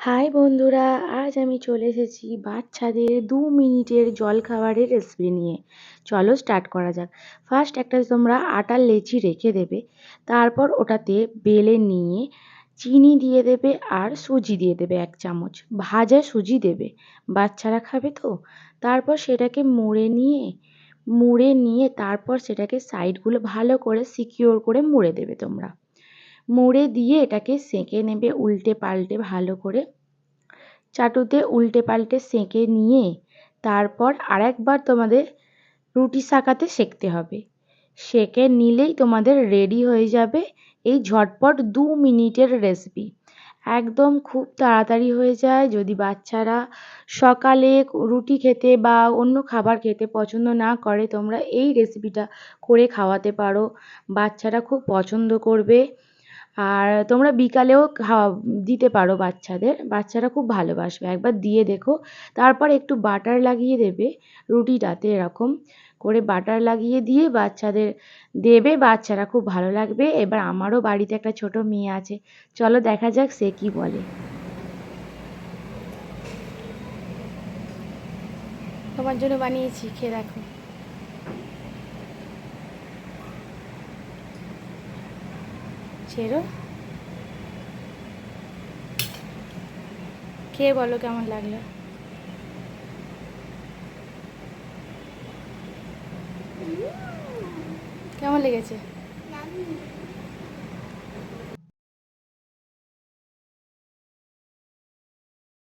High বন্ধুরা, আজ আমি চলে এসেছি বাচ্চাদের 2 মিনিটের জলখাবারের রেসিপি নিয়ে। চলো স্টার্ট করা যাক। ফার্স্ট একটা তোমরা আটার লেচি রেখে দেবে, তারপর ওটাতে বেলে নিয়ে চিনি দিয়ে দেবে আর সুজি দিয়ে দেবে 1 চামচ। ভাজা সুজি দেবে, বাচ্চারা খাবে তো। তারপর সেটাকে মুড়ে নিয়ে তারপর সেটাকে সাইডগুলো ভালো করে সিকিওর করে মুড়ে দেবে তোমরা। মুড়ে দিয়ে এটাকে সেঁকে নেবে উল্টে পাল্টে ভালো করে। চাটুতে উল্টে পাল্টে সেঁকে নিয়ে তারপর আরেকবার তোমাদের রুটি সেঁকাতে সেঁকতে হবে। সেঁকে নিলেই তোমাদের রেডি হয়ে যাবে এই ঝটপট 2 মিনিটের রেসিপি। একদম খুব তাড়াতাড়ি হয়ে যায়। যদি বাচ্চারা সকালে রুটি খেতে বা অন্য খাবার খেতে পছন্দ না করে, তোমরা এই রেসিপিটা করে খাওয়াতে পারো, বাচ্চারা খুব পছন্দ করবে। আর তোমরা বিকালেও দিতে পারো বাচ্চাদের, বাচ্চারা খুব ভালোবাসবে। একবার দিয়ে দেখো। তারপর একটু বাটার লাগিয়ে দেবে রুটিটাতে, এরকম করে বাটার লাগিয়ে দিয়ে বাচ্চাদের দেবে, বাচ্চারা খুব ভালো লাগবে। এবার আমারও বাড়িতে একটা ছোট মেয়ে আছে, চলো দেখা যাক সে কি বলে। তোমার জন্য বানিয়েছি, খেয়ে দেখো। ছেড়ো, খেয়ে বলো কেমন লাগলো। কেমন লেগেছে?